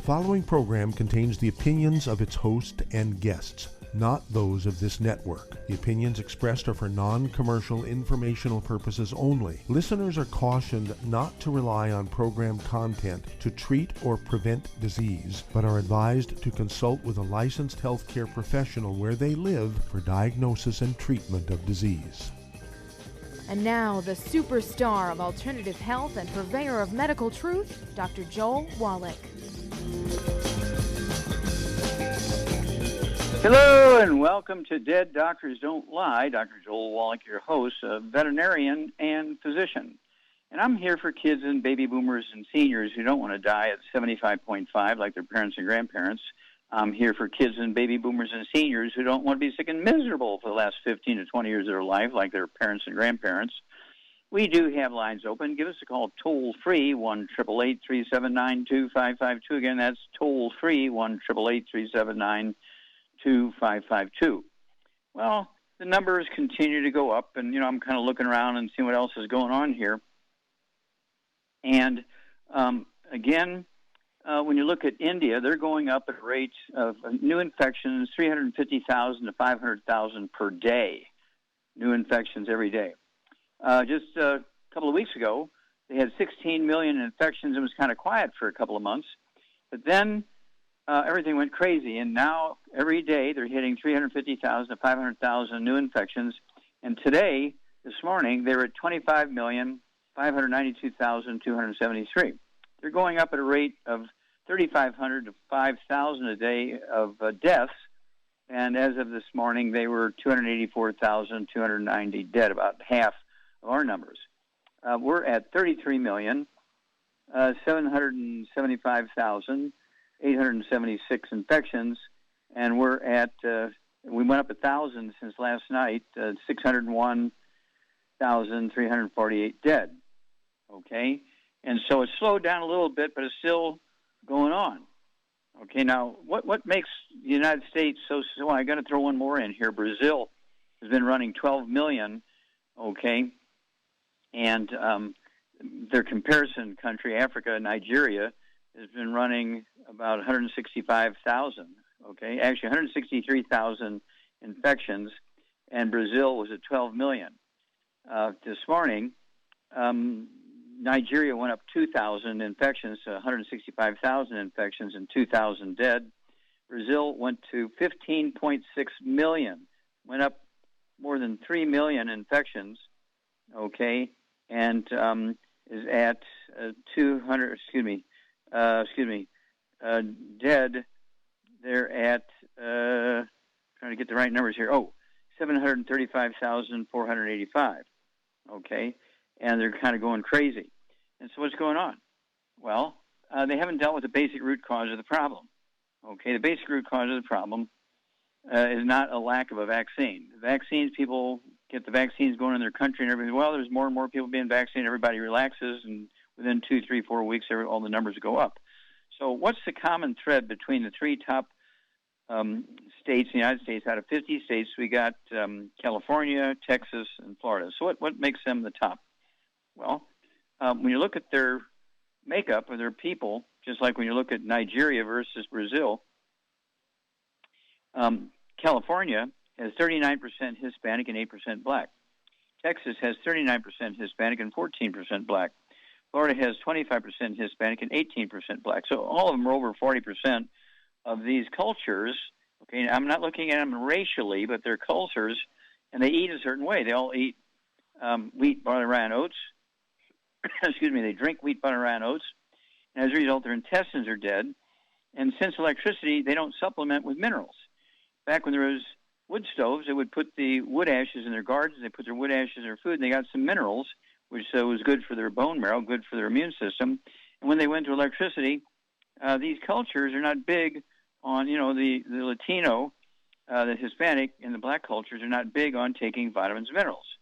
following program contains the opinions of its host and guests, not those of this network. The opinions expressed are for non-commercial informational purposes only. Listeners are cautioned not to rely on program content to treat or prevent disease, but are advised to consult with a licensed healthcare professional where they live for diagnosis and treatment of disease. And now, the superstar of alternative health and purveyor of medical truth, Dr. Joel Wallach. Hello and welcome to Dead Doctors Don't Lie. Dr. Joel Wallach, your host, a veterinarian and physician. And I'm here for kids and baby boomers and seniors who don't want to die at 75.5 like their parents and grandparents. I'm here for kids and baby boomers and seniors who don't want to be sick and miserable for the last 15 to 20 years of their life like their parents and grandparents. We do have lines open. Give us a call toll-free, 1-888-379-2552. Again, that's toll-free, 1-888-379-2552. Well, the numbers continue to go up, and, I'm kind of looking around and seeing what else is going on here. And, again, when you look at India, they're going up at rates of new infections, 350,000 to 500,000 per day, new infections every day. Just a couple of weeks ago, they had 16 million infections. It was kind of quiet for a couple of months. But then everything went crazy, and now every day they're hitting 350,000 to 500,000 new infections. And today, this morning, they were at 25,592,273. They're going up at a rate of 3,500 to 5,000 a day of deaths. And as of this morning, they were 284,290 dead, about half of our numbers. We're at 33,775,876 infections, and we're at, we went up 1,000 since last night, 601,348 dead. Okay? And so it's slowed down a little bit, but it's still going on. Okay, now, what makes the United States so I got to throw one more in here. Brazil has been running 12 million, okay, and their comparison country, Africa, Nigeria, has been running about 165,000, okay, actually 163,000 infections, and Brazil was at 12 million. This morning, Nigeria went up 2,000 infections to 165,000 infections and 2,000 dead. Brazil went to 15.6 million, went up more than 3 million infections, okay, and is at 200, dead. They're at, trying to get the right numbers here, 735,485, okay, and they're kind of going crazy. And so what's going on? Well, they haven't dealt with the basic root cause of the problem. Okay, the basic root cause of the problem is not a lack of a vaccine. The vaccines, people get the vaccines going in their country and everything. Well, there's more and more people being vaccinated. Everybody relaxes, and within 2, 3, 4 weeks, all the numbers go up. So what's the common thread between the three top states in the United States? Out of 50 states, we got California, Texas, and Florida. So what makes them the top? Well, when you look at their makeup of their people, just like when you look at Nigeria versus Brazil, California has 39% Hispanic and 8% black. Texas has 39% Hispanic and 14% black. Florida has 25% Hispanic and 18% black. So all of them are over 40% of these cultures. Okay, I'm not looking at them racially, but they're cultures, and they eat a certain way. They all eat wheat, barley, rye, and oats. They drink wheat, butter, rye, and oats. And as a result, their intestines are dead. And since electricity, they don't supplement with minerals. Back when there was wood stoves, they would put the wood ashes in their gardens. They put their wood ashes in their food, and they got some minerals, which was good for their bone marrow, good for their immune system. And when they went to electricity, these cultures are not big on, the Latino, the Hispanic, and the black cultures are not big on taking vitamins and minerals.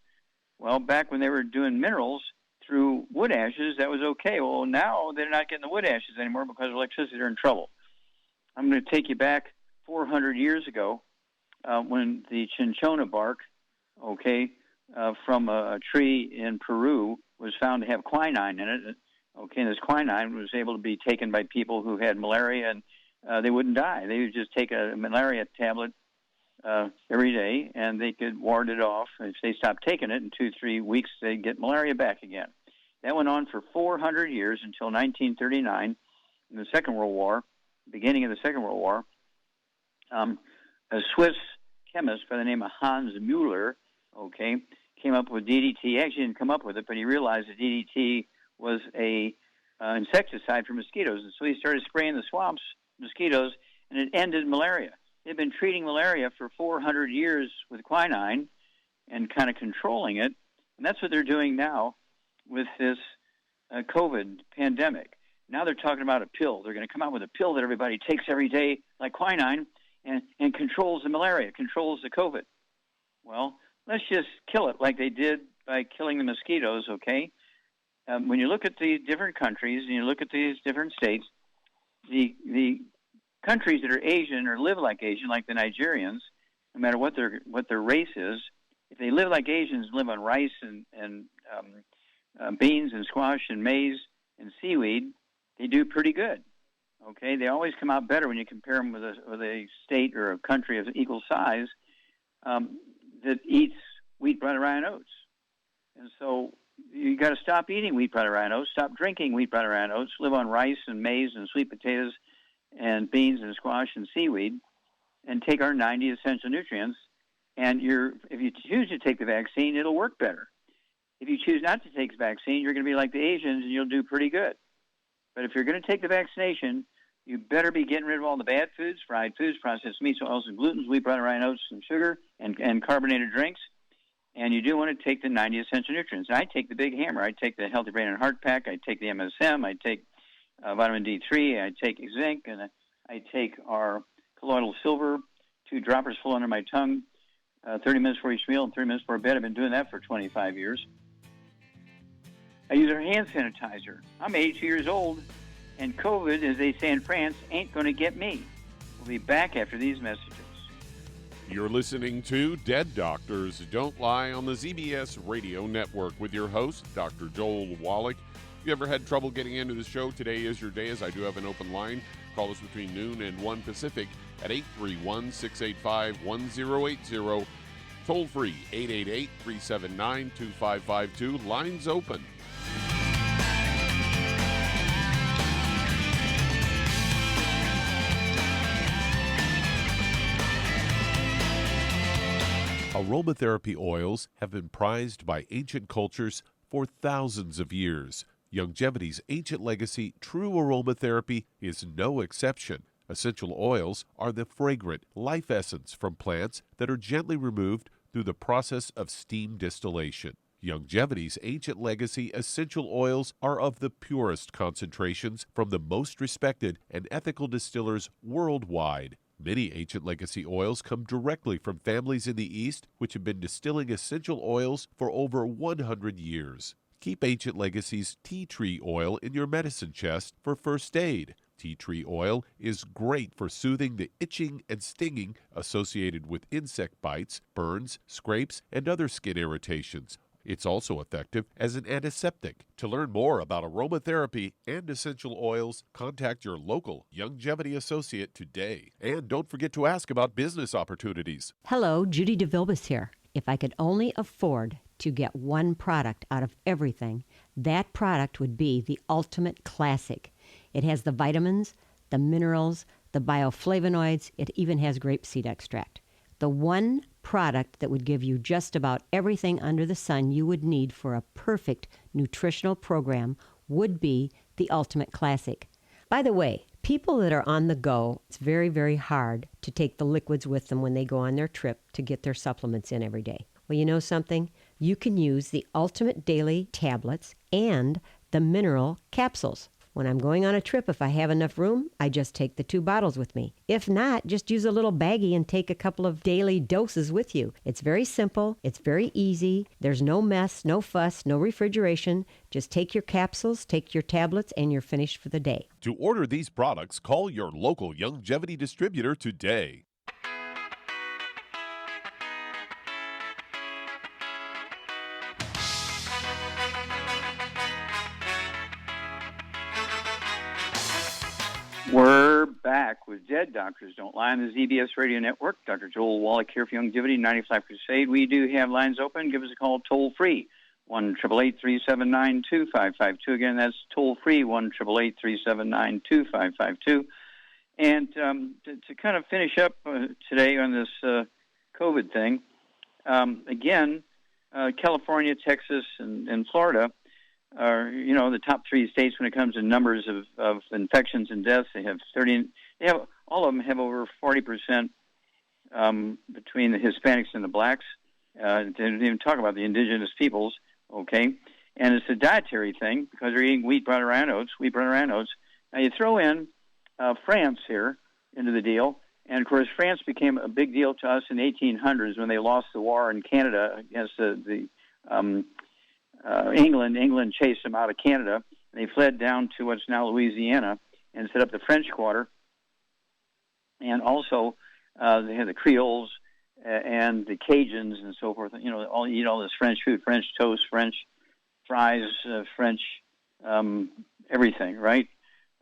Well, back when they were doing minerals through wood ashes, that was okay. Well, now they're not getting the wood ashes anymore because of electricity. They're in trouble. I'm going to take you back 400 years ago when the cinchona bark, from a tree in Peru was found to have quinine in it. Okay, and this quinine was able to be taken by people who had malaria, and they wouldn't die. They would just take a malaria tablet every day, and they could ward it off. If they stopped taking it in 2-3 weeks, they'd get malaria back again. That went on for 400 years until 1939, in the Second World War, beginning of the Second World War. A Swiss chemist by the name of Hans Müller, okay, came up with DDT. Actually didn't come up with it, but he realized that DDT was a insecticide for mosquitoes, and so he started spraying the swamps, mosquitoes, and it ended malaria. They've been treating malaria for 400 years with quinine and kind of controlling it, and that's what they're doing now with this COVID pandemic. Now they're talking about a pill. They're going to come out with a pill that everybody takes every day, like quinine, and controls the malaria, controls the COVID. Well, let's just kill it like they did by killing the mosquitoes, okay? When you look at the different countries and you look at these different states, the countries that are Asian or live like Asian, like the Nigerians, no matter what their race is, if they live like Asians, live on rice and beans and squash and maize and seaweed, they do pretty good. Okay, they always come out better when you compare them with a state or a country of equal size that eats wheat, bread, rye, and oats. And so you got to stop eating wheat, bread, rye, and oats. Stop drinking wheat, bread, rye, and oats. Live on rice and maize and sweet potatoes and beans and squash and seaweed, and take our 90 essential nutrients. And if you choose to take the vaccine, it'll work better. If you choose not to take the vaccine, you're going to be like the Asians, and you'll do pretty good. But if you're going to take the vaccination, you better be getting rid of all the bad foods, fried foods, processed meats, oils, and glutens, wheat, bread, rye, and oats, and sugar, and carbonated drinks. And you do want to take the 90 essential nutrients. I take the big hammer. I take the Healthy Brain and Heart Pack. I take the MSM. I take vitamin D3. I take zinc. And I take our colloidal silver, 2 droppers full under my tongue, 30 minutes for each meal and 30 minutes before bed. I've been doing that for 25 years. I use our hand sanitizer. I'm 82 years old, and COVID, as they say in France, ain't going to get me. We'll be back after these messages. You're listening to Dead Doctors Don't Lie on the ZBS Radio Network with your host, Dr. Joel Wallach. If you ever had trouble getting into the show, today is your day, as I do have an open line. Call us between noon and 1 Pacific at 831-685-1080. Toll free, 888-379-2552. Lines open. Aromatherapy oils have been prized by ancient cultures for thousands of years. Longevity's ancient legacy, true aromatherapy, is no exception. Essential oils are the fragrant life essence from plants that are gently removed through the process of steam distillation. Longevity's ancient legacy essential oils are of the purest concentrations from the most respected and ethical distillers worldwide. Many ancient legacy oils come directly from families in the East which have been distilling essential oils for over 100 years. Keep Ancient Legacy's tea tree oil in your medicine chest for first aid. Tea tree oil is great for soothing the itching and stinging associated with insect bites, burns, scrapes, and other skin irritations. It's also effective as an antiseptic. To learn more about aromatherapy and essential oils, contact your local Longevity associate today. And don't forget to ask about business opportunities. Hello, Judy DeVilbus here. If I could only afford to get one product out of everything, that product would be the Ultimate Classic. It has the vitamins, the minerals, the bioflavonoids. It even has grapeseed extract. The one product that would give you just about everything under the sun you would need for a perfect nutritional program would be the Ultimate Classic. By the way, people that are on the go, it's very, very hard to take the liquids with them when they go on their trip to get their supplements in every day. Well, you know something? You can use the Ultimate Daily Tablets and the Mineral Capsules. When I'm going on a trip, if I have enough room, I just take the 2 bottles with me. If not, just use a little baggie and take a couple of daily doses with you. It's very simple. It's very easy. There's no mess, no fuss, no refrigeration. Just take your capsules, take your tablets, and you're finished for the day. To order these products, call your local Longevity distributor today. We're back with Dead Doctors Don't Lie on the ZBS Radio Network. Dr. Joel Wallach here for Longevity 95 Crusade. We do have lines open. Give us a call toll-free, 1-888-379-2552. Again, that's toll-free, 1-888-379-2552. And to kind of finish up today on this COVID thing, again, California, Texas, and Florida are, the top three states when it comes to numbers of infections and deaths. They have all of them have over 40% between the Hispanics and the blacks. They didn't even talk about the indigenous peoples, okay? And it's a dietary thing because they're eating wheat, butter, and oats. Now you throw in France here into the deal, and of course France became a big deal to us in the 1800s when they lost the war in Canada against England. England chased them out of Canada, and they fled down to what's now Louisiana and set up the French Quarter. And also, they had the Creoles and the Cajuns and so forth. All eat all this French food, French toast, French fries, French everything, right?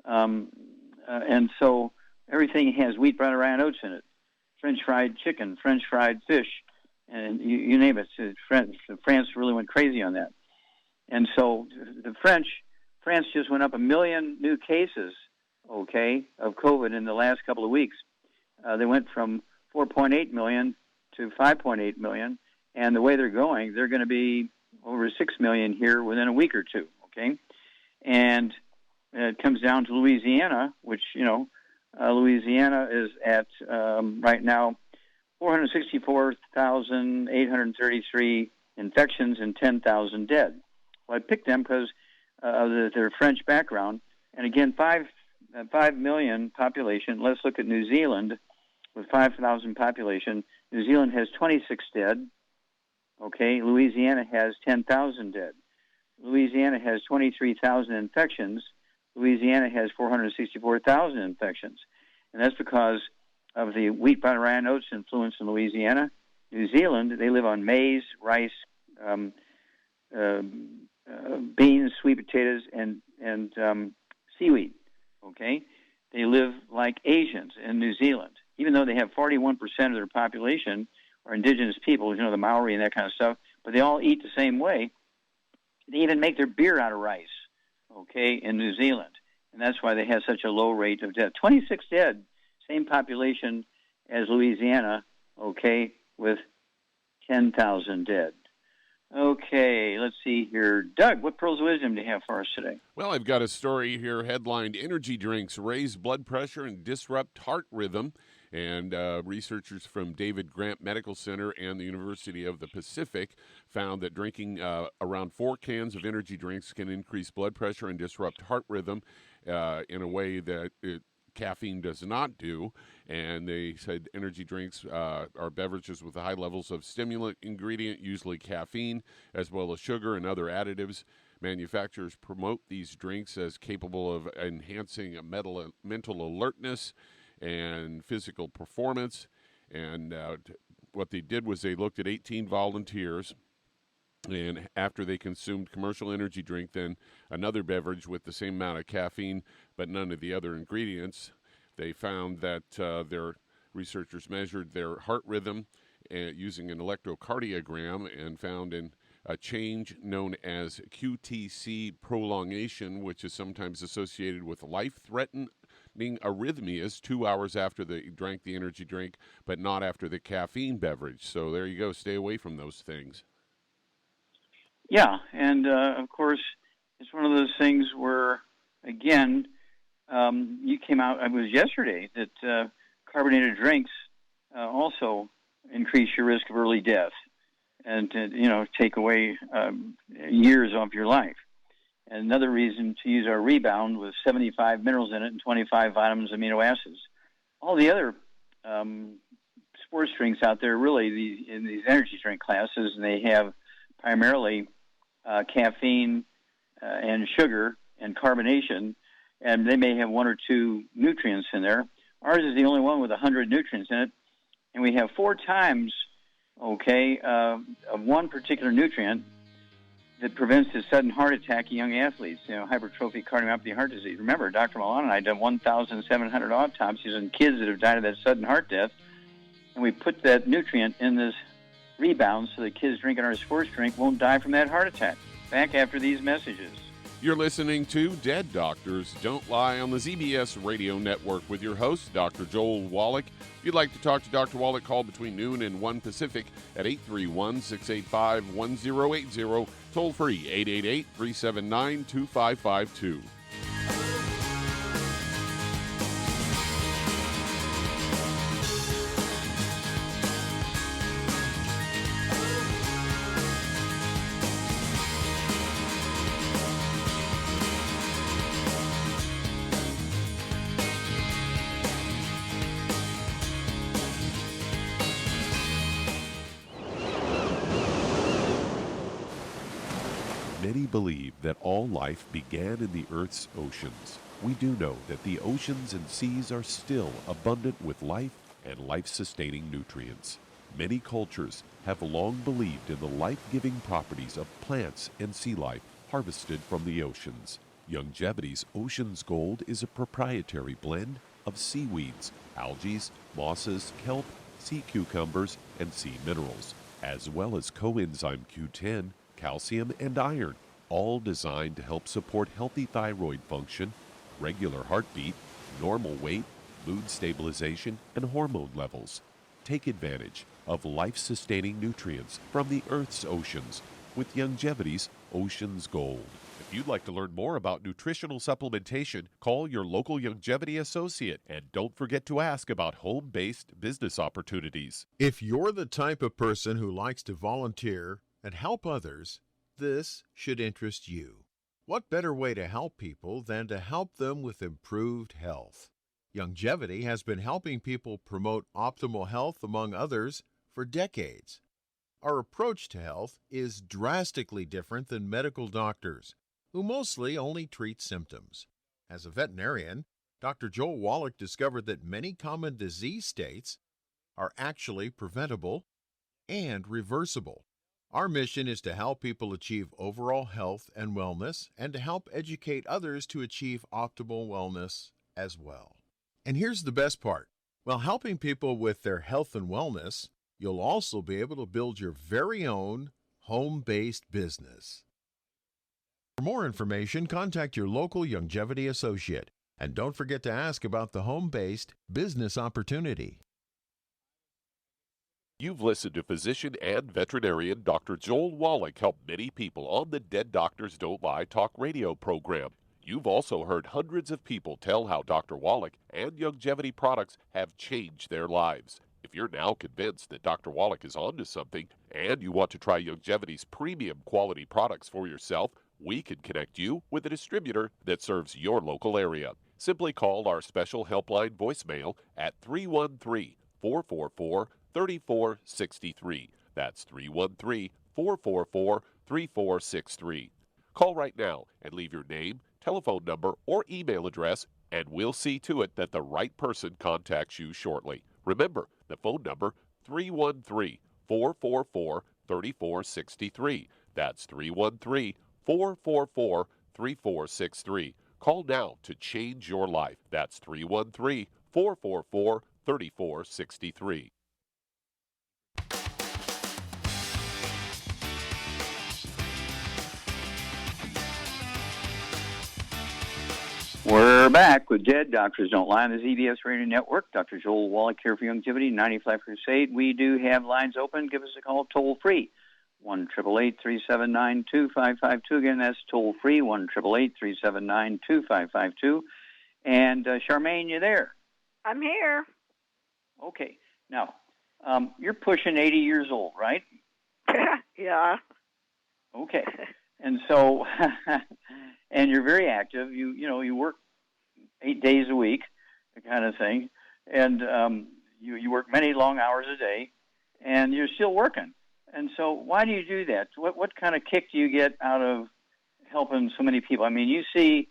And so everything has wheat, butter, and oats in it. French fried chicken, French fried fish, and you name it. France really went crazy on that. And so France just went up 1 million new cases, okay, of COVID in the last couple of weeks. They went from 4.8 million to 5.8 million, and the way they're going to be over 6 million here within a week or two, okay? And it comes down to Louisiana, which, Louisiana is at, right now, 464,833 infections and 10,000 dead. Well, I picked them because of their French background. And again, 5 million population. Let's look at New Zealand with 5,000 population. New Zealand has 26 dead. Okay, Louisiana has 10,000 dead. Louisiana has 23,000 infections. Louisiana has 464,000 infections. And that's because of the wheat, butter, and oats influence in Louisiana. New Zealand, they live on maize, rice, beans, sweet potatoes, and seaweed. Okay, they live like Asians in New Zealand, even though they have 41% of their population are indigenous people, the Maori and that kind of stuff. But they all eat the same way. They even make their beer out of rice. Okay, in New Zealand, and that's why they have such a low rate of death. 26 dead, same population as Louisiana. Okay, with 10,000 dead. Okay, let's see here. Doug, what pearls of wisdom do you have for us today? Well, I've got a story here headlined, Energy Drinks Raise Blood Pressure and Disrupt Heart Rhythm. And researchers from David Grant Medical Center and the University of the Pacific found that drinking around 4 cans of energy drinks can increase blood pressure and disrupt heart rhythm in a way that caffeine does not do. And they said energy drinks are beverages with high levels of stimulant ingredient, usually caffeine, as well as sugar and other additives. Manufacturers promote these drinks as capable of enhancing mental alertness and physical performance. And what they did was they looked at 18 volunteers, and after they consumed commercial energy drink, then another beverage with the same amount of caffeine but none of the other ingredients, they found that their researchers measured their heart rhythm using an electrocardiogram and found a change known as QTC prolongation, which is sometimes associated with life-threatening arrhythmias 2 hours after they drank the energy drink, but not after the caffeine beverage. So there you go. Stay away from those things. Yeah, and of course, it's one of those things where, again, you came out, it was yesterday, that carbonated drinks also increase your risk of early death and take away years off your life. And another reason to use our Rebound with 75 minerals in it and 25 vitamins, amino acids. All the other sports drinks out there, really, in these energy drink classes, and they have primarily caffeine and sugar and carbonation, and they may have 1 or 2 nutrients in there. Ours is the only one with 100 nutrients in it, and we have 4 times, of one particular nutrient that prevents a sudden heart attack in young athletes, hypertrophic cardiomyopathy, heart disease. Remember, Dr. Milan and I done 1,700 autopsies on kids that have died of that sudden heart death, and we put that nutrient in this rebound so the kids drinking our sports drink won't die from that heart attack. Back after these messages. You're listening to Dead Doctors Don't Lie on the ZBS Radio Network with your host, Dr. Joel Wallach. If you'd like to talk to Dr. Wallach, call between noon and 1 Pacific at 831-685-1080, toll free 888-379-2552. Many believe that all life began in the Earth's oceans. We do know that the oceans and seas are still abundant with life and life-sustaining nutrients. Many cultures have long believed in the life-giving properties of plants and sea life harvested from the oceans. Youngevity's Ocean's Gold is a proprietary blend of seaweeds, algae, mosses, kelp, sea cucumbers, and sea minerals, as well as coenzyme Q10, calcium, and iron, all designed to help support healthy thyroid function, regular heartbeat, normal weight, mood stabilization, and hormone levels. Take advantage of life-sustaining nutrients from the Earth's oceans with Youngevity's Ocean's Gold. If you'd like to learn more about nutritional supplementation, call your local Youngevity associate, and don't forget to ask about home-based business opportunities. If you're the type of person who likes to volunteer and help others, this should interest you. What better way to help people than to help them with improved health? Youngevity has been helping people promote optimal health, among others, for decades. Our approach to health is drastically different than medical doctors, who mostly only treat symptoms. As a veterinarian, Dr. Joel Wallach discovered that many common disease states are actually preventable and reversible. Our mission is to help people achieve overall health and wellness, and to help educate others to achieve optimal wellness as well. And here's the best part. While helping people with their health and wellness, you'll also be able to build your very own home-based business. For more information, contact your local Youngevity associate, and don't forget to ask about the home-based business opportunity. You've listened to physician and veterinarian Dr. Joel Wallach help many people on the Dead Doctors Don't Lie talk radio program. You've also heard hundreds of people tell how Dr. Wallach and Youngevity products have changed their lives. If you're now convinced that Dr. Wallach is onto something and you want to try Youngevity's premium quality products for yourself, we can connect you with a distributor that serves your local area. Simply call our special helpline voicemail at 313-444-3463. That's 313-444-3463. Call right now and leave your name, telephone number, or email address, and we'll see to it that the right person contacts you shortly. Remember, the phone number, 313-444-3463. That's 313-444-3463. Call now to change your life. That's 313-444-3463. We're back with Dead Doctors Don't Lie on the ZBS Radio Network. Dr. Joel Wallach here for Youngevity, 95 Crusade. We do have lines open. Give us a call toll free, 1-888-379-2552. Again, that's toll free, 1-888-379-2552. And Charmaine, you there? I'm here. Okay. Now, you're pushing 80 years old, right? Yeah. Okay. And so, and you're very active. You work 8 days a week, that kind of thing, and you work many long hours a day, and you're still working. And so, why do you do that? What kind of kick do you get out of helping so many people? I mean, you see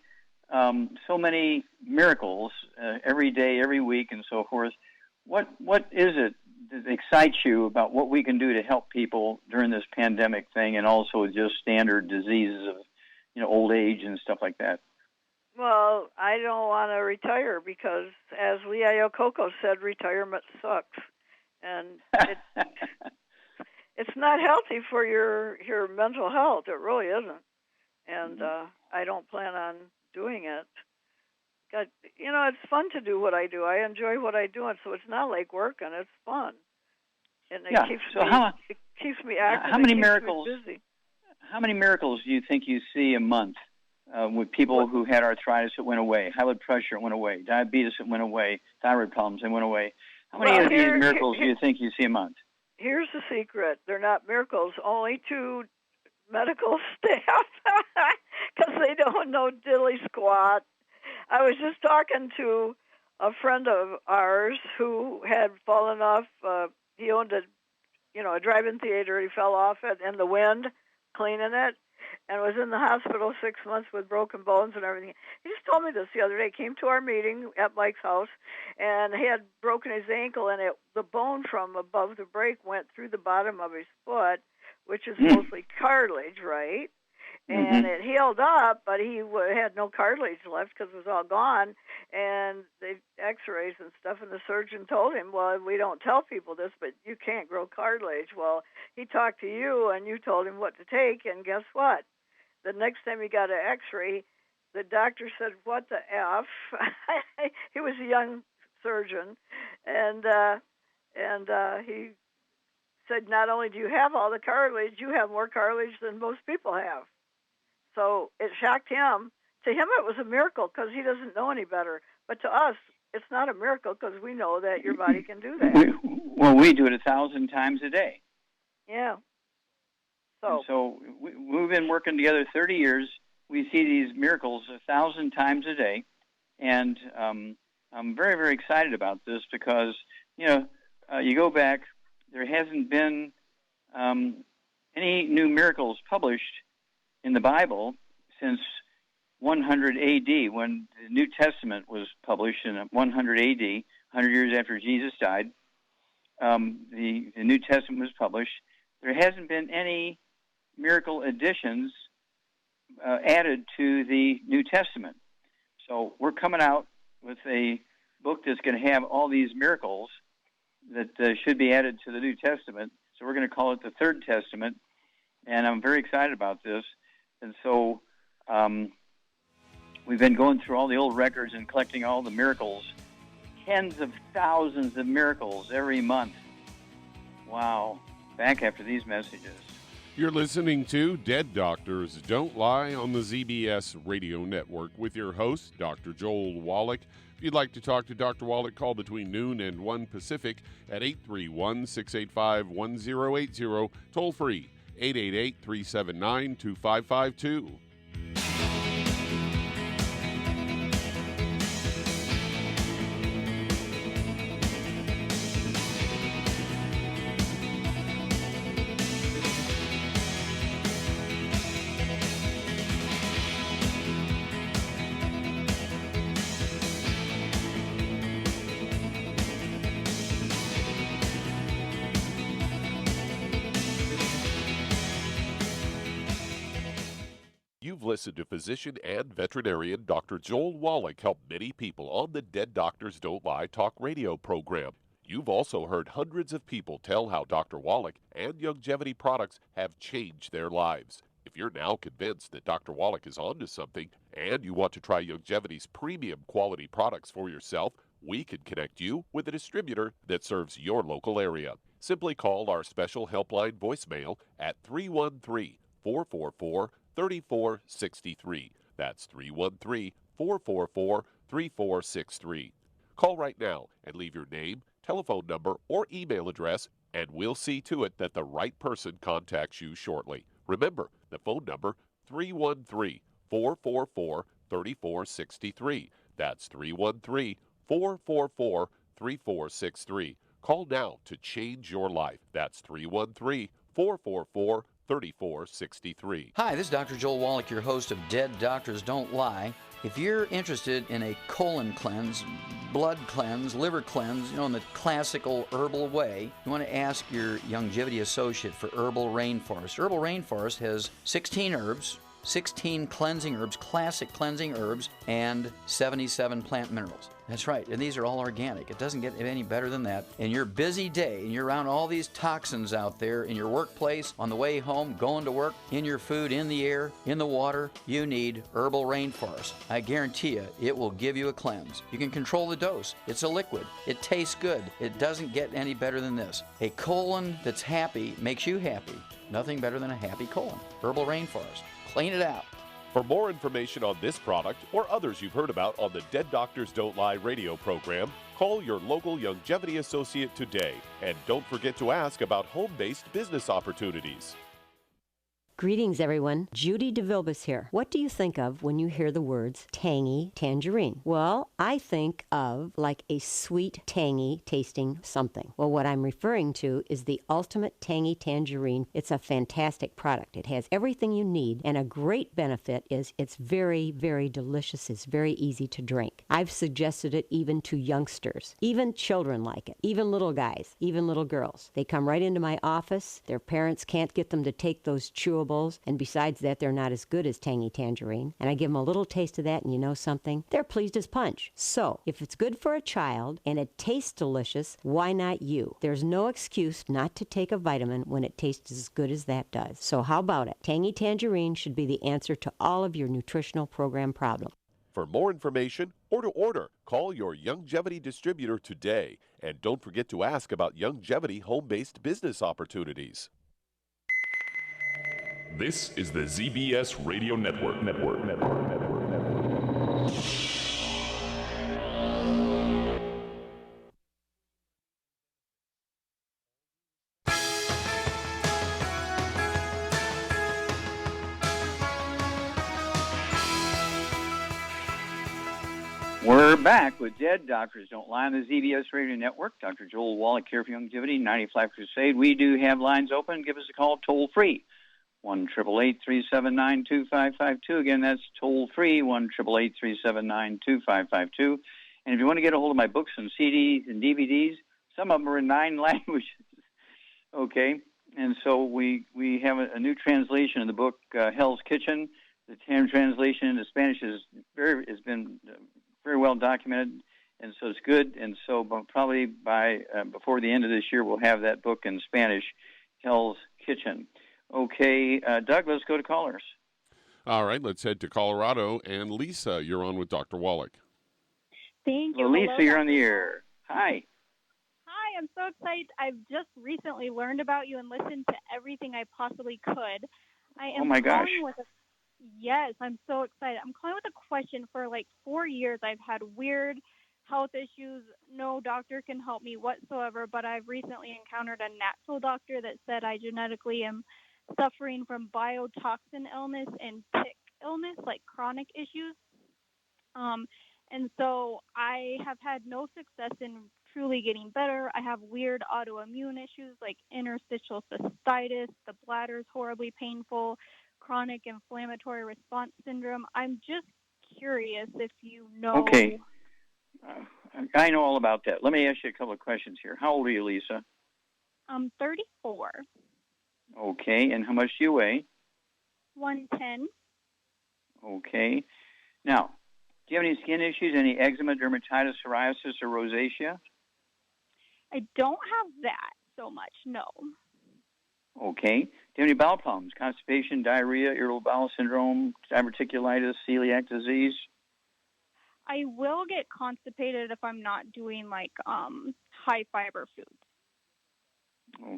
so many miracles every day, every week, and so forth. What is it that excites you about what we can do to help people during this pandemic thing, and also just standard diseases of, old age and stuff like that? Well, I don't want to retire because, as Lee Iacocca said, retirement sucks, and it's not healthy for your mental health. It really isn't, and I don't plan on doing it. God, it's fun to do what I do. I enjoy what I do, and so it's not like working. It's fun, and it keeps me active. How many keeps miracles? Me busy. How many miracles do you think you see a month with people who had arthritis that went away, high blood pressure that went away, diabetes that went away, thyroid problems that went away? How many of these miracles do you think you see a month? Here's the secret: they're not miracles. Only two medical staff, because they don't know diddly squat. I was just talking to a friend of ours who had fallen off. He owned a drive-in theater. He fell off it in the wind, cleaning it, and was in the hospital 6 months with broken bones and everything. He just told me this the other day. Came to our meeting at Mike's house, and he had broken his ankle, and the bone from above the break went through the bottom of his foot, which is mostly cartilage, right? And it healed up, but he had no cartilage left because it was all gone. And the x-rays and stuff, and the surgeon told him, well, we don't tell people this, but you can't grow cartilage. Well, he talked to you, and you told him what to take, and guess what? The next time he got an x-ray, the doctor said, what the F? He was a young surgeon, and he said, not only do you have all the cartilage, you have more cartilage than most people have. So it shocked him. To him, it was a miracle because he doesn't know any better. But to us, it's not a miracle because we know that your body can do that. We do it 1,000 times a day. Yeah. So we've been working together 30 years. We see these miracles 1,000 times a day. And I'm very, very excited about this because, you go back, there hasn't been any new miracles published in the Bible since 100 A.D., when the New Testament was published in 100 A.D., 100 years after Jesus died. The New Testament was published. There hasn't been any miracle additions added to the New Testament. So we're coming out with a book that's going to have all these miracles that should be added to the New Testament. So we're going to call it the Third Testament, and I'm very excited about this. And so we've been going through all the old records and collecting all the miracles, tens of thousands of miracles every month. Wow. Back after these messages. You're listening to Dead Doctors Don't Lie on the ZBS Radio Network with your host, Dr. Joel Wallach. If you'd like to talk to Dr. Wallach, call between noon and 1 Pacific at 831-685-1080, toll free. 888-379-2552. You've listened to physician and veterinarian Dr. Joel Wallach help many people on the Dead Doctors Don't Lie talk radio program. You've also heard hundreds of people tell how Dr. Wallach and Youngevity products have changed their lives. If you're now convinced that Dr. Wallach is onto something and you want to try Youngevity's premium quality products for yourself, we can connect you with a distributor that serves your local area. Simply call our special helpline voicemail at 313-444-3463. That's 313-444-3463. Call right now and leave your name, telephone number, or email address, and we'll see to it that the right person contacts you shortly. Remember, the phone number, 313-444-3463. That's 313-444-3463. Call now to change your life. That's 313-444-3463. 3463. Hi, this is Dr. Joel Wallach, your host of Dead Doctors Don't Lie. If you're interested in a colon cleanse, blood cleanse, liver cleanse, in the classical herbal way, you want to ask your Youngevity associate for Herbal Rainforest. Herbal Rainforest has 16 herbs, 16 cleansing herbs, classic cleansing herbs, and 77 plant minerals. That's right, and these are all organic. It doesn't get any better than that. In your busy day, and you're around all these toxins out there in your workplace, on the way home, going to work, in your food, in the air, in the water, you need Herbal Rainforest. I guarantee you, it will give you a cleanse. You can control the dose. It's a liquid. It tastes good. It doesn't get any better than this. A colon that's happy makes you happy. Nothing better than a happy colon. Herbal Rainforest. Clean it out. For more information on this product or others you've heard about on the Dead Doctors Don't Lie radio program, call your local Youngevity associate today. And don't forget to ask about home-based business opportunities. Greetings, everyone. Judy DeVilbus here. What do you think of when you hear the words tangy tangerine? Well, I think of like a sweet, tangy tasting something. Well, what I'm referring to is the Ultimate Tangy Tangerine. It's a fantastic product. It has everything you need, and a great benefit is it's very, very delicious. It's very easy to drink. I've suggested it even to youngsters. Even children like it. Even little guys. Even little girls. They come right into my office. Their parents can't get them to take those chewable, and besides that, they're not as good as Tangy Tangerine. And I give them a little taste of that, and you know something? They're pleased as punch. So, if it's good for a child and it tastes delicious, why not you? There's no excuse not to take a vitamin when it tastes as good as that does. So how about it? Tangy Tangerine should be the answer to all of your nutritional program problems. For more information or to order, call your Youngevity distributor today. And don't forget to ask about Youngevity home-based business opportunities. This is the ZBS Radio Network. We're back with Dead Doctors Don't Lie on the ZBS Radio Network. Dr. Joel Wallach here for Youngevity, 95 Crusade. We do have lines open. Give us a call toll-free. 1-888-379-2552. Again, that's toll-free, 1-888-379-2552. And if you want to get a hold of my books and CDs and DVDs, some of them are in 9 languages. Okay? And so we have a new translation of the book, Hell's Kitchen. The translation into Spanish has been very well documented, and so it's good. And so probably by before the end of this year, we'll have that book in Spanish, Hell's Kitchen. Okay, Doug, let's go to callers. All right, let's head to Colorado. And Lisa, you're on with Dr. Wallach. Thank you. Well, Lisa, you're on the air. Hi. Hi, I'm so excited. I've just recently learned about you and listened to everything I possibly could. Oh, my gosh. Yes, I'm so excited. I'm calling with a question. For like 4 years, I've had weird health issues. No doctor can help me whatsoever, but I've recently encountered a natural doctor that said I genetically am suffering from biotoxin illness and tick illness, like chronic issues. And so I have had no success in truly getting better. I have weird autoimmune issues like interstitial cystitis. The bladder's horribly painful, chronic inflammatory response syndrome. I'm just curious if you know. Okay. I know all about that. Let me ask you a couple of questions here. How old are you, Lisa? I'm 34. Okay, and how much do you weigh? 110. Okay. Now, do you have any skin issues, any eczema, dermatitis, psoriasis, or rosacea? I don't have that so much, no. Okay. Do you have any bowel problems, constipation, diarrhea, irritable bowel syndrome, diverticulitis, celiac disease? I will get constipated if I'm not doing like high fiber foods.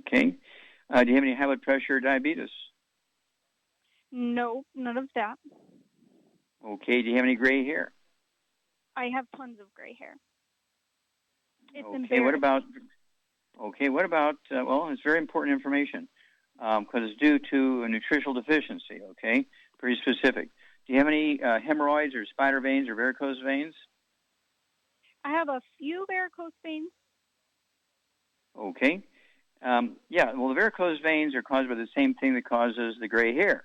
Okay. Do you have any high blood pressure or diabetes? No, none of that. Okay. Do you have any gray hair? I have tons of gray hair. It's okay. embarrassing. What about, well, it's very important information because it's due to a nutritional deficiency, okay? Pretty specific. Do you have any hemorrhoids or spider veins or varicose veins? I have a few varicose veins. Okay. Yeah, well, the varicose veins are caused by the same thing that causes the gray hair.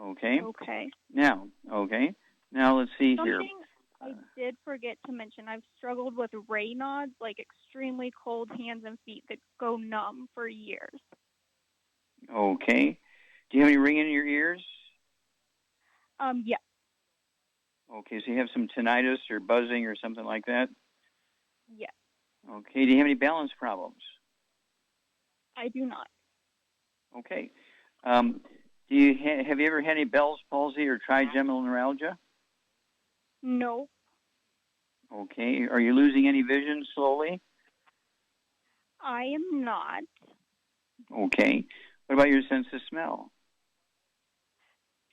Okay? Okay. Now, let's see here. Something I did forget to mention, I've struggled with Raynaud's, like extremely cold hands and feet that go numb for years. Okay. Do you have any ringing in your ears? Yeah. Okay, so you have some tinnitus or buzzing or something like that? Yes. Okay, do you have any balance problems? I do not. Okay. Do you have you ever had any Bell's palsy or trigeminal neuralgia? No. Okay. Are you losing any vision slowly? I am not. Okay. What about your sense of smell?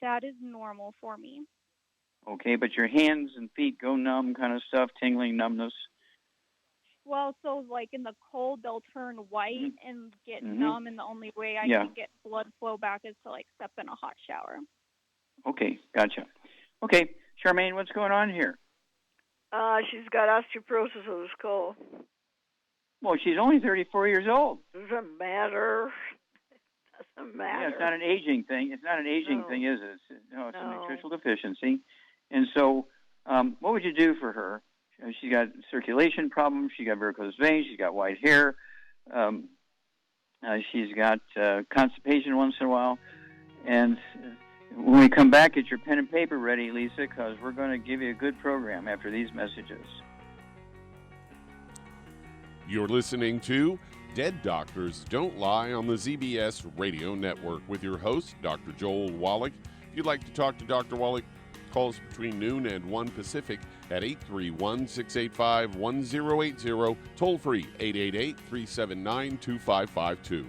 That is normal for me. Okay, but your hands and feet go numb kind of stuff, tingling, numbness? Well, so like in the cold, they'll turn white and get numb, and the only way I can get blood flow back is to like step in a hot shower. Okay, gotcha. Okay, Charmaine, what's going on here? She's got osteoporosis of the skull. Well, she's only 34 years old. Doesn't matter. Doesn't matter. Yeah, it's not an aging thing. It's not an aging thing, is it? It's a nutritional deficiency. And so what would you do for her? She's got circulation problems. She's got varicose veins. She's got white hair. She's got constipation once in a while. And when we come back, get your pen and paper ready, Lisa, because we're going to give you a good program after these messages. You're listening to Dead Doctors Don't Lie on the ZBS Radio Network with your host, Dr. Joel Wallach. If you'd like to talk to Dr. Wallach, call us between noon and 1 Pacific at 831-685-1080, toll free 888-379-2552.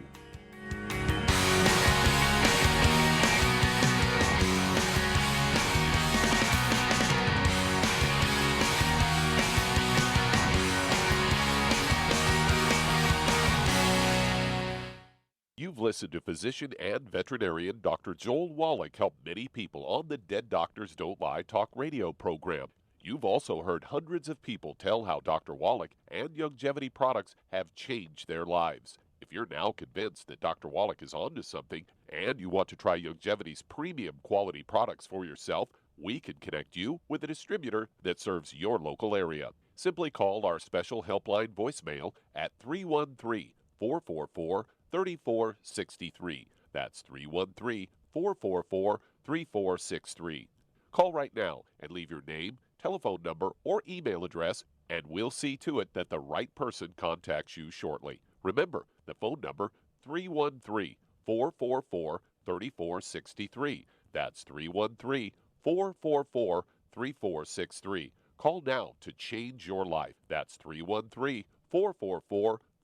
You've listened to physician and veterinarian Dr. Joel Wallach help many people on the Dead Doctors Don't Lie talk radio program. You've also heard hundreds of people tell how Dr. Wallach and Youngevity products have changed their lives. If you're now convinced that Dr. Wallach is onto something and you want to try Youngevity's premium quality products for yourself, we can connect you with a distributor that serves your local area. Simply call our special helpline voicemail at 313-444-3463. That's 313-444-3463. Call right now and leave your name, telephone number, or email address, and we'll see to it that the right person contacts you shortly. Remember, the phone number, 313-444-3463. That's 313-444-3463. Call now to change your life. That's 313-444-3463.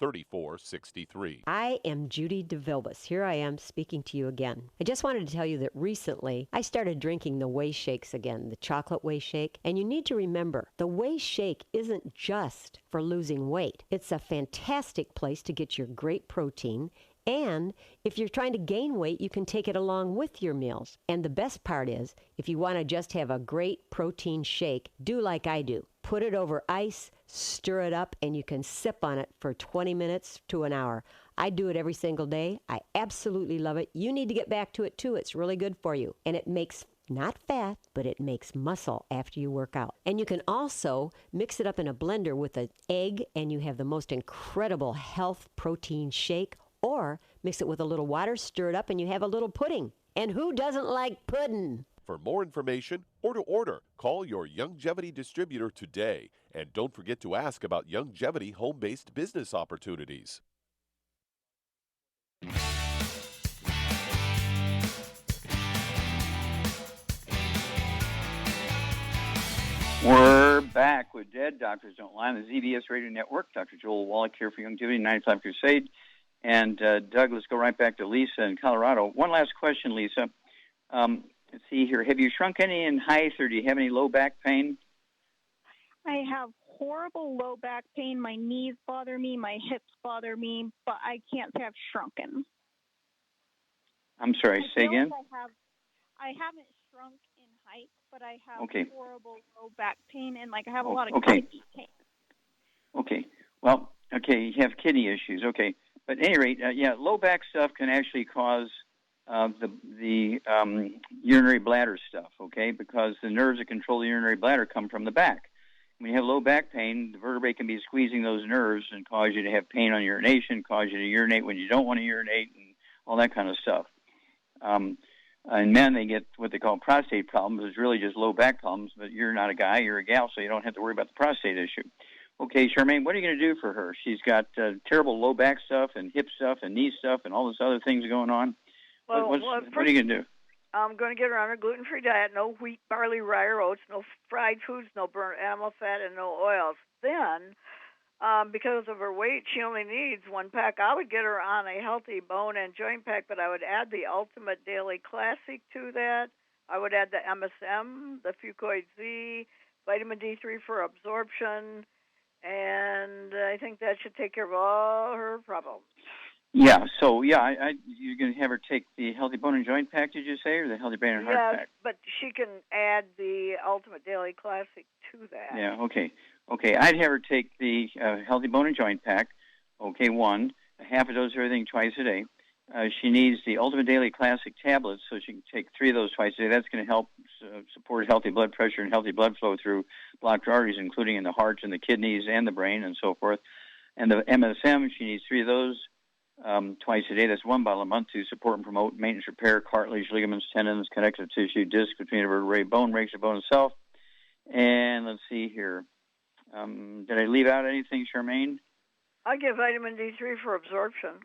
3463. I am Judy DeVilbus. Here I am speaking to you again. I just wanted to tell you that recently I started drinking the Whey Shakes again, the chocolate Whey Shake. And you need to remember, the Whey Shake isn't just for losing weight. It's a fantastic place to get your great protein. And if you're trying to gain weight, you can take it along with your meals. And the best part is, if you want to just have a great protein shake, do like I do. Put it over ice, stir it up, and you can sip on it for 20 minutes to an hour. I do it every single day. I absolutely love it. You need to get back to it too. It's really good for you. And it makes not fat, but it makes muscle after you work out. And you can also mix it up in a blender with an egg, and you have the most incredible health protein shake. Or mix it with a little water, stir it up, and you have a little pudding. And who doesn't like pudding? For more information or to order, call your Youngevity distributor today. And don't forget to ask about Youngevity home-based business opportunities. We're back with Dead Doctors Don't Lie on the ZBS Radio Network. Dr. Joel Wallach here for Youngevity 95 Crusade. And Doug, let's go right back to Lisa in Colorado. One last question, Lisa. Let's see here. Have you shrunk any in height, or do you have any low back pain? I have horrible low back pain. My knees bother me. My hips bother me. But I can't say I've shrunken. I'm sorry, say again? I haven't shrunk in height, but I have horrible low back pain, and I have a lot of kidney pain. Okay. Well, you have kidney issues. Okay. But at any rate, yeah, low back stuff can actually cause the urinary bladder stuff, okay? Because the nerves that control the urinary bladder come from the back. When you have low back pain, the vertebrae can be squeezing those nerves and cause you to have pain on urination, cause you to urinate when you don't want to urinate, and all that kind of stuff. In men, they get what they call prostate problems. It's really just low back problems, but you're not a guy, you're a gal, so you don't have to worry about the prostate issue. Okay, Charmaine, what are you going to do for her? She's got terrible low back stuff and hip stuff and knee stuff and all this other things going on. Well, what are you going to do? I'm going to get her on a gluten-free diet, no wheat, barley, rye, or oats, no fried foods, no burnt animal fat, and no oils. Then, because of her weight, she only needs 1 pack. I would get her on a healthy bone and joint pack, but I would add the Ultimate Daily Classic to that. I would add the MSM, the Fucoid Z, vitamin D3 for absorption, and I think that should take care of all her problems. Yeah, so, yeah, you're going to have her take the Healthy Bone and Joint Pack, did you say, or the Healthy Brain and Heart Pack? Yes, but she can add the Ultimate Daily Classic to that. Yeah, okay. Okay, I'd have her take the Healthy Bone and Joint Pack, okay, 1, half a dose of everything twice a day. She needs the Ultimate Daily Classic tablets, so she can take 3 of those twice a day. That's going to help support healthy blood pressure and healthy blood flow through blocked arteries, including in the heart and the kidneys and the brain and so forth. And the MSM, she needs 3 of those twice a day. That's 1 bottle a month to support and promote maintenance repair, cartilage, ligaments, tendons, connective tissue, disc between the vertebrae, bone, breaks the bone itself. And let's see here. Did I leave out anything, Charmaine? I give vitamin D3 for absorption.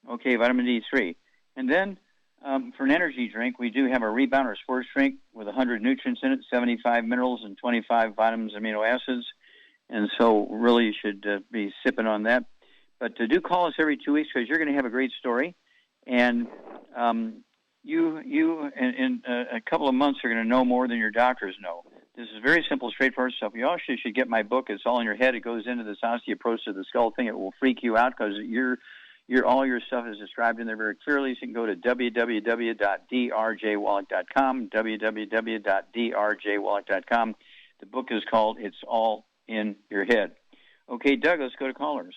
Okay, vitamin D3. And then for an energy drink, we do have a Rebound or sports drink with 100 nutrients in it, 75 minerals, and 25 vitamins and amino acids. And so really you should be sipping on that. But do call us every 2 weeks because you're going to have a great story. And you in a couple of months are going to know more than your doctors know. This is very simple, straightforward stuff. You also should get my book. It's all in your head. It goes into this osteoporosis of the skull thing. It will freak you out because all your stuff is described in there very clearly. So you can go to www.drjwallach.com, www.drjwallach.com. The book is called It's All in Your Head. Okay, Doug, let's go to callers.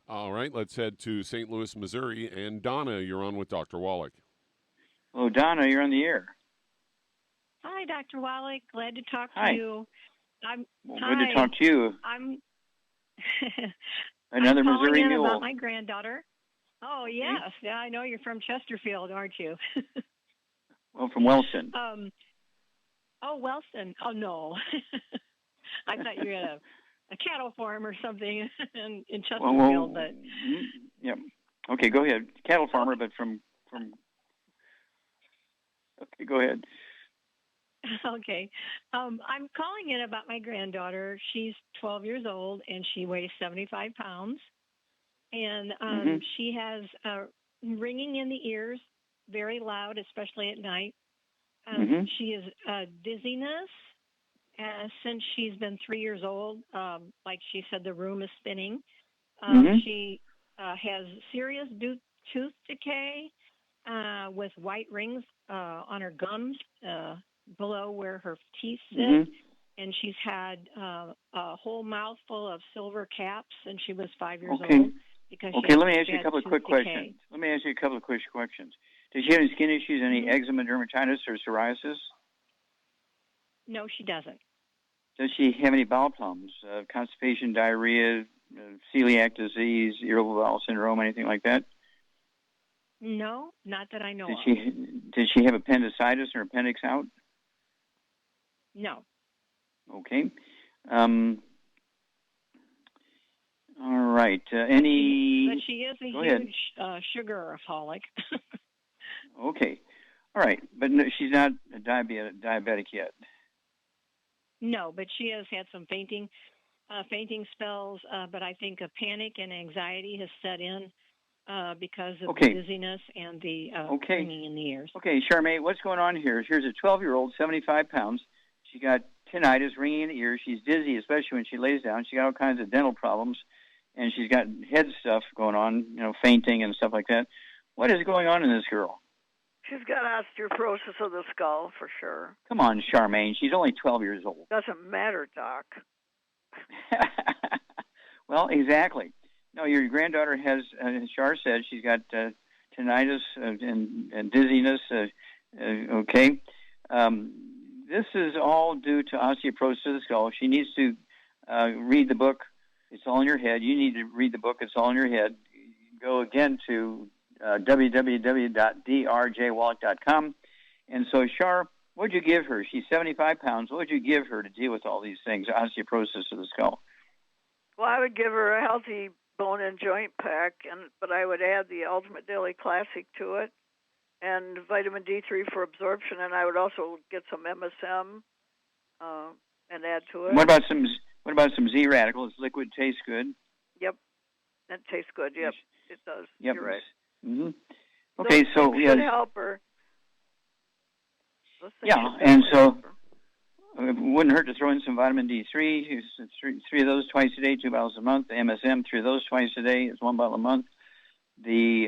All right, let's head to St. Louis, Missouri. And Donna, you're on with Dr. Wallach. Oh, Donna, you're on the air. Hi, Dr. Wallach. Glad to talk to you. Good to talk to you. Another I'm calling Missouri in mule. about my granddaughter. Oh, yes. Yeah, I know you're from Chesterfield, aren't you? Well, from Wellston. Wellston. Oh, no. I thought you had a cattle farm or something in Chesterfield. But yeah. Okay, go ahead. Cattle farmer, but from. Okay, go ahead. Okay. I'm calling in about my granddaughter. She's 12 years old, and she weighs 75 pounds. And she has ringing in the ears, very loud, especially at night. She has dizziness since she's been 3 years old. Like she said, the room is spinning. She has serious tooth decay with white rings on her gums below where her teeth sit. And she's had a whole mouthful of silver caps since she was 5 years old. Okay, let me ask you a couple of quick questions. Does she have any skin issues, any eczema, dermatitis, or psoriasis? No, she doesn't. Does she have any bowel problems, constipation, diarrhea, celiac disease, irritable bowel syndrome, anything like that? No, not that I know of. Did she have appendicitis or appendix out? No. Okay. All right. Any? But she is a huge sugaraholic. Okay. All right. But no, she's not a diabetic yet. No, but she has had some fainting spells. But I think a panic and anxiety has set in because of the dizziness and the ringing in the ears. Okay, Charmaine, what's going on here? Here's a 12-year-old, 75 pounds. She got tinnitus, ringing in the ears. She's dizzy, especially when she lays down. She got all kinds of dental problems, and she's got head stuff going on, fainting and stuff like that. What is going on in this girl? She's got osteoporosis of the skull, for sure. Come on, Charmaine. She's only 12 years old. Doesn't matter, Doc. Well, exactly. No, your granddaughter has, as Shar said, she's got tinnitus and dizziness. Okay. This is all due to osteoporosis of the skull. She needs to read the book, It's All in Your Head. You need to read the book, It's All in Your Head. Go again to www.drjwallach.com. And so, Shar, what'd you give her? She's 75 pounds. What would you give her to deal with all these things, osteoporosis of the skull? Well, I would give her a healthy bone and joint pack, but I would add the Ultimate Daily Classic to it, and vitamin D3 for absorption, and I would also get some MSM and add to it. What about some Z radicals? Liquid tastes good. Yep, that tastes good. Yep, it does. Yep. You're right. Mm-hmm. Okay, so should help her. Yeah, and so it wouldn't hurt to throw in some vitamin D3. Three of those twice a day, 2 bottles a month. The MSM, 3 of those twice a day. It's 1 bottle a month. The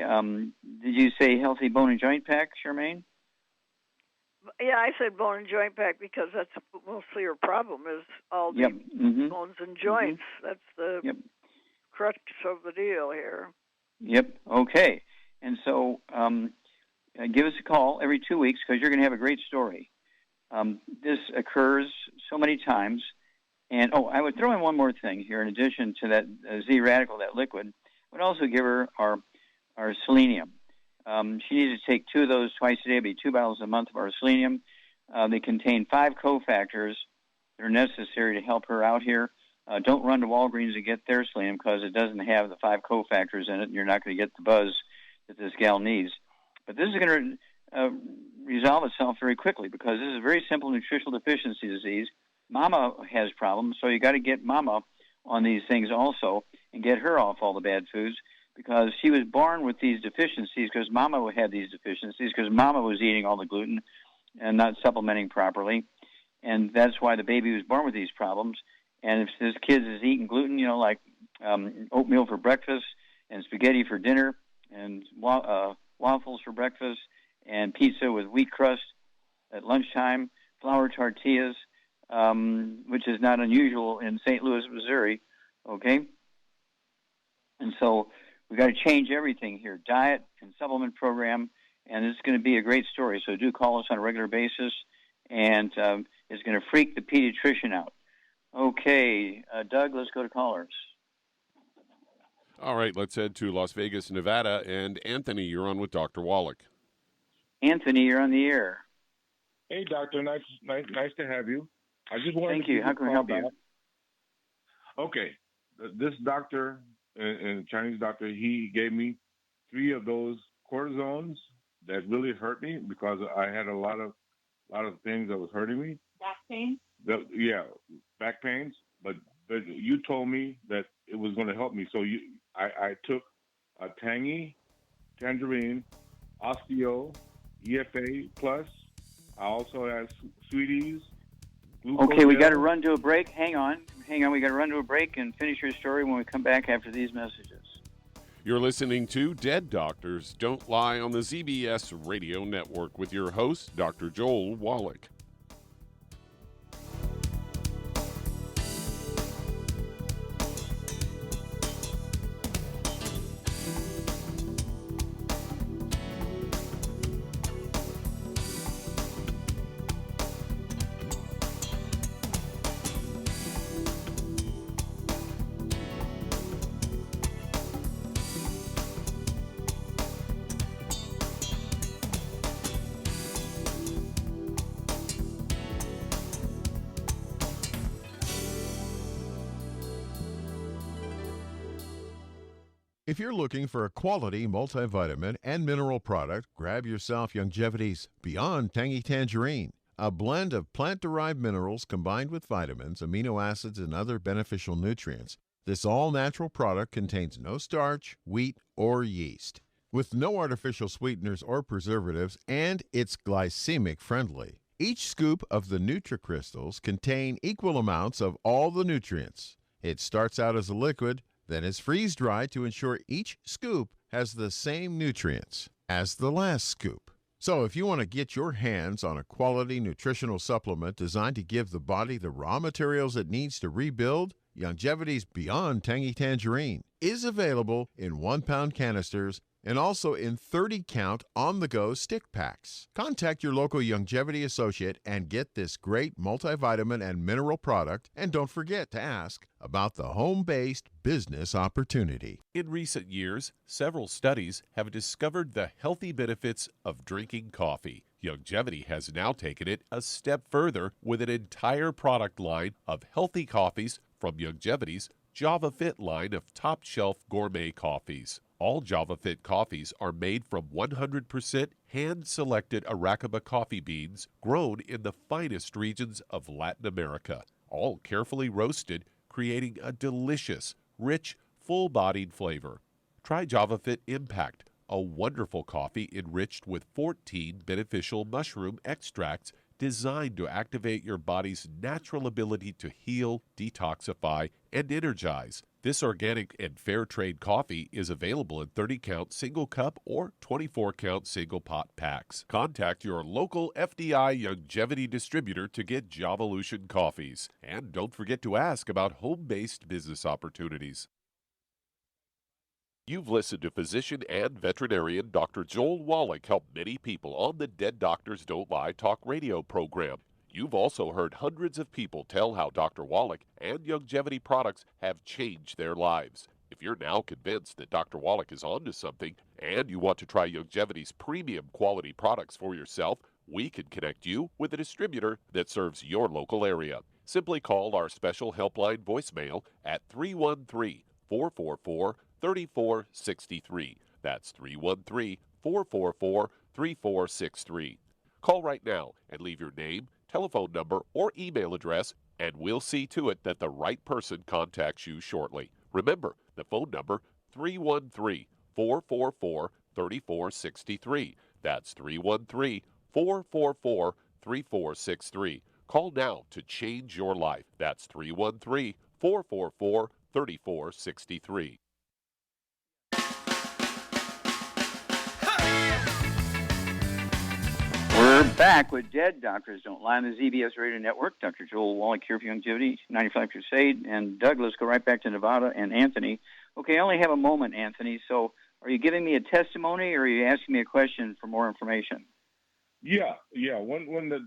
did you say healthy bone and joint pack, Charmaine? Yeah, I said bone and joint pack because that's mostly her problem is all the bones and joints. That's the crux of the deal here. Yep. Okay. And so give us a call every 2 weeks because you're going to have a great story. This occurs so many times. And, I would throw in one more thing here in addition to that Z radical, that liquid. I would also give her our selenium. She needs to take 2 of those twice a day. It'd be 2 bottles a month of our selenium. They contain 5 cofactors that are necessary to help her out here. Don't run to Walgreens to get their selenium because it doesn't have the 5 cofactors in it, and you're not going to get the buzz that this gal needs. But this is going to resolve itself very quickly because this is a very simple nutritional deficiency disease. Mama has problems, so you got to get Mama on these things also and get her off all the bad foods because she was born with these deficiencies because Mama had these deficiencies because Mama was eating all the gluten and not supplementing properly. And that's why the baby was born with these problems. And if this kid is eating gluten, like oatmeal for breakfast and spaghetti for dinner and waffles for breakfast and pizza with wheat crust at lunchtime, flour tortillas, which is not unusual in St. Louis, Missouri, okay? And so we've got to change everything here, diet and supplement program, and it's going to be a great story. So do call us on a regular basis, and it's going to freak the pediatrician out. Okay, Doug, let's go to callers. All right, let's head to Las Vegas, Nevada, and Anthony, you're on with Dr. Wallach. Anthony, you're on the air. Hey, doctor, nice to have you. I just wanted Thank you. How can we help you? Okay, this doctor, and Chinese doctor, he gave me 3 of those cortisones that really hurt me because I had a lot of things that was hurting me. Back pain? Back pains. But you told me that it was going to help me, so I took a tangerine, osteo, EFA plus. I also have sweeties. Okay, we got to run to a break. Hang on. We got to run to a break and finish your story when we come back after these messages. You're listening to Dead Doctors Don't Lie on the ZBS Radio Network with your host, Dr. Joel Wallach. If you're looking for a quality multivitamin and mineral product, grab yourself Longevity's Beyond Tangy Tangerine, a blend of plant-derived minerals combined with vitamins, amino acids, and other beneficial nutrients. This all-natural product contains no starch, wheat, or yeast, with no artificial sweeteners or preservatives, and it's glycemic friendly. Each scoop of the NutriCrystals contain equal amounts of all the nutrients. It starts out as a liquid, then is freeze-dried to ensure each scoop has the same nutrients as the last scoop. So if you want to get your hands on a quality nutritional supplement designed to give the body the raw materials it needs to rebuild Longevity's Beyond Tangy Tangerine is available in 1-pound canisters and also in 30-count on-the-go stick packs. Contact your local Longevity associate and get this great multivitamin and mineral product, and don't forget to ask about the home-based business opportunity. In recent years, several studies have discovered the healthy benefits of drinking coffee. Longevity has now taken it a step further with an entire product line of healthy coffees from Longevity's Java Fit line of top-shelf gourmet coffees. All Java Fit coffees are made from 100% hand-selected Arabica coffee beans grown in the finest regions of Latin America, all carefully roasted, creating a delicious, rich, full-bodied flavor. Try Java Fit Impact, a wonderful coffee enriched with 14 beneficial mushroom extracts designed to activate your body's natural ability to heal, detoxify, and energize. This organic and fair trade coffee is available in 30-count single cup or 24-count single pot packs. Contact your local FDI Longevity distributor to get Javalution coffees. And don't forget to ask about home-based business opportunities. You've listened to physician and veterinarian Dr. Joel Wallach help many people on the Dead Doctors Don't Lie talk radio program. You've also heard hundreds of people tell how Dr. Wallach and Longevity products have changed their lives. If you're now convinced that Dr. Wallach is onto something and you want to try Longevity's premium quality products for yourself, we can connect you with a distributor that serves your local area. Simply call our special helpline voicemail at 313-444-3463. That's 313-444-3463. Call right now and leave your name, telephone number, or email address, and we'll see to it that the right person contacts you shortly. Remember, the phone number, 313-444-3463. That's 313-444-3463. Call now to change your life. That's 313-444-3463. We're back with Dead Doctors Don't Lie on the ZBS Radio Network. Dr. Joel Wallach here for Longevity, 95 Crusade. And Doug, let's go right back to Nevada and Anthony. Okay, I only have a moment, Anthony. So are you giving me a testimony or are you asking me a question for more information? Yeah. When the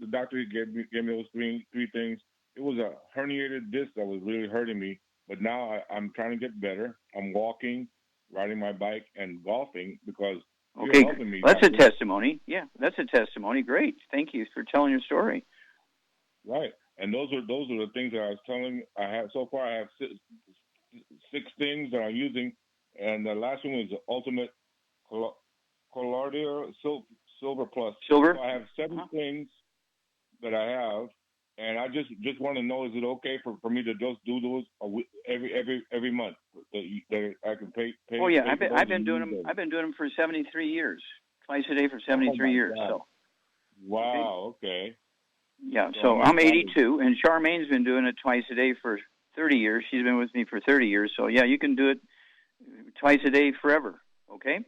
doctor gave me those three things, it was a herniated disc that was really hurting me. But now I'm trying to get better. I'm walking, riding my bike, and golfing because okay, you're helping me. That's a testimony. Yeah, that's a testimony. Great. Thank you for telling your story. Right, and those are the things that I was telling. I have so far. I have six things that I'm using, and the last one was the Ultimate Collardier Silver Plus. Silver. So I have 7 things that I have, and I just want to know: is it okay for me to just do those every month? That I can pay. Oh yeah, I've been doing them. I've been doing them for 73 years, twice a day for 73 years. God. So. Wow. Okay. Yeah. So I'm 82, and Charmaine's been doing it twice a day for 30 years. She's been with me for 30 years. So yeah, you can do it twice a day forever. Okay.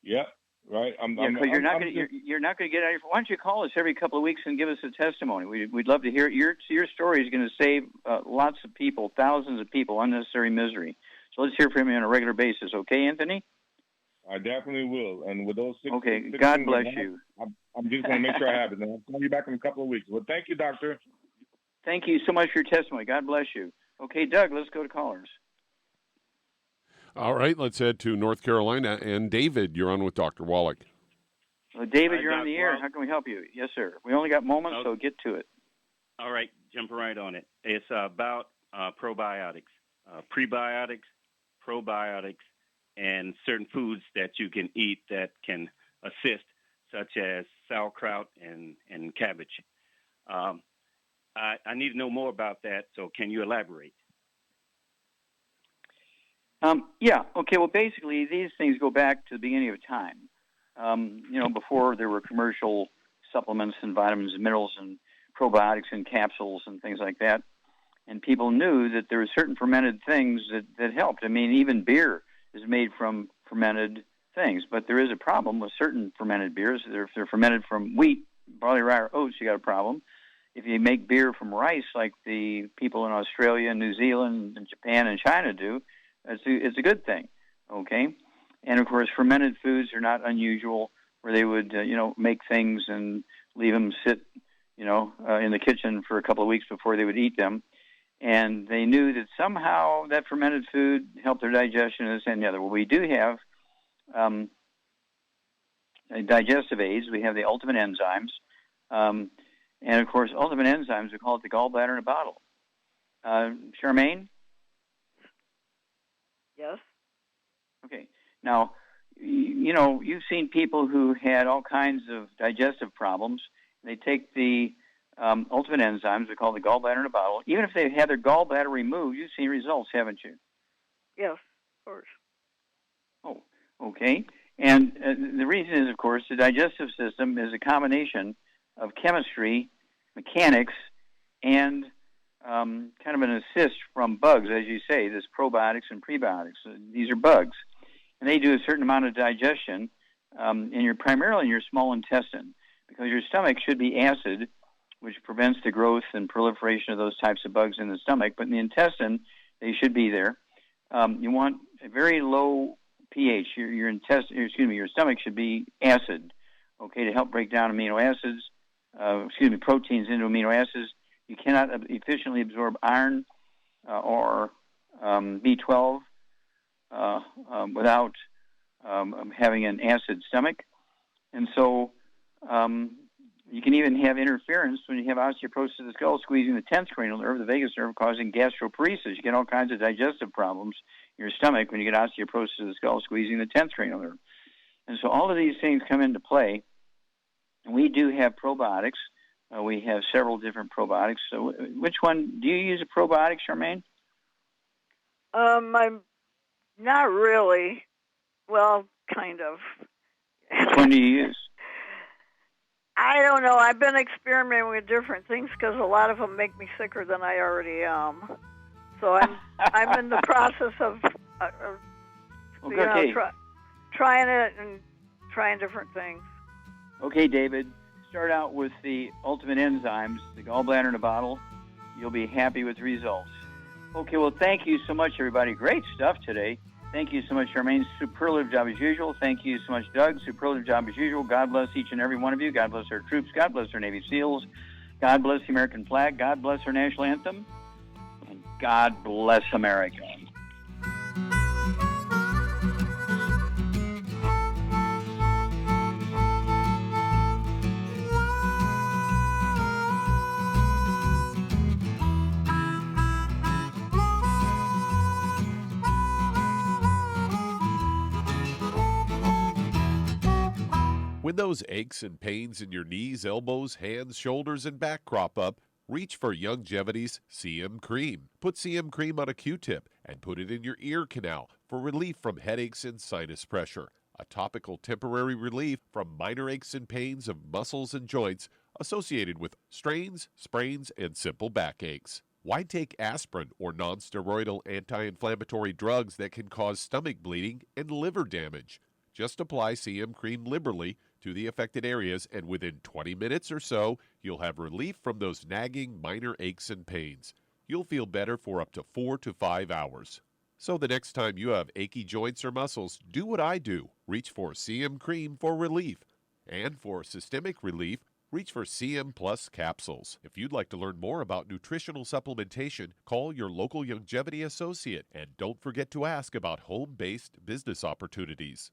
Yeah. Right. Because you're not going to get out of. Why don't you call us every couple of weeks and give us a testimony? We'd love to hear it. Your story is going to save lots of people, thousands of people, unnecessary misery. So let's hear from you on a regular basis. Okay, Anthony? I definitely will. And with those six. Okay. God bless you. I'm just going to make sure I have it. And I'll call you back in a couple of weeks. Well, thank you, Doctor. Thank you so much for your testimony. God bless you. Okay, Doug, let's go to callers. All right, let's head to North Carolina. And David, you're on with Dr. Wallach. Well, David, you're on the air. How can we help you? Yes, sir. We only got moments, so get to it. All right, jump right on it. It's about probiotics, prebiotics, probiotics, and certain foods that you can eat that can assist, such as sauerkraut and cabbage. I need to know more about that, so can you elaborate? Yeah. Okay. Well, basically, these things go back to the beginning of time. Before there were commercial supplements and vitamins and minerals and probiotics and capsules and things like that. And people knew that there were certain fermented things that helped. I mean, even beer is made from fermented things. But there is a problem with certain fermented beers. If they're fermented from wheat, barley, rye, or oats, you got a problem. if you make beer from rice like the people in Australia, New Zealand, and Japan and China do, it's a good thing, okay? And, of course, fermented foods are not unusual where they would, make things and leave them sit, in the kitchen for a couple of weeks before they would eat them. And they knew that somehow that fermented food helped their digestion and this and the other. Well, we do have digestive aids. We have the ultimate enzymes. And, of course, ultimate enzymes, we call it the gallbladder in a bottle. Charmaine? Yes. Okay. Now, you've seen people who had all kinds of digestive problems. They take the ultimate enzymes, we call the gallbladder in a bottle. Even if they had their gallbladder removed, you've seen results, haven't you? Yes, of course. Oh, okay. And the reason is, of course, the digestive system is a combination of chemistry, mechanics, and kind of an assist from bugs, as you say, this probiotics and prebiotics. These are bugs. And they do a certain amount of digestion primarily in your small intestine, because your stomach should be acid, which prevents the growth and proliferation of those types of bugs in the stomach. But in the intestine, they should be there. You want a very low pH. Your stomach should be acid, okay, to help break down amino acids, proteins into amino acids. You cannot efficiently absorb iron or B12 without having an acid stomach. And so you can even have interference when you have osteoporosis of the skull, squeezing the 10th cranial nerve, the vagus nerve, causing gastroparesis. You get all kinds of digestive problems in your stomach when you get osteoporosis of the skull, squeezing the 10th cranial nerve. And so all of these things come into play. And we do have probiotics. We have several different probiotics. So which one, do you use a probiotic, Charmaine? I'm not really. Well, kind of. Which one do you use? I don't know. I've been experimenting with different things because a lot of them make me sicker than I already am. So I'm in the process of trying it and trying different things. Okay, David. Start out with the ultimate enzymes, the gallbladder in a bottle. You'll be happy with the results. Okay, well, thank you so much, everybody. Great stuff today. Thank you so much, Charmaine. Superlative job as usual. Thank you so much, Doug. Superlative job as usual. God bless each and every one of you. God bless our troops. God bless our Navy SEALs. God bless the American flag. God bless our national anthem. And God bless America. When those aches and pains in your knees, elbows, hands, shoulders, and back crop up, reach for Youngevity's CM Cream. Put CM Cream on a Q-tip and put it in your ear canal for relief from headaches and sinus pressure. A topical temporary relief from minor aches and pains of muscles and joints associated with strains, sprains, and simple backaches. Why take aspirin or non-steroidal anti-inflammatory drugs that can cause stomach bleeding and liver damage? Just apply CM Cream liberally to the affected areas, and within 20 minutes or so, you'll have relief from those nagging minor aches and pains. You'll feel better for up to 4 to 5 hours. So the next time you have achy joints or muscles, do what I do. Reach for CM Cream for relief. And for systemic relief, reach for CM Plus capsules. If you'd like to learn more about nutritional supplementation, call your local Youngevity associate, and don't forget to ask about home-based business opportunities.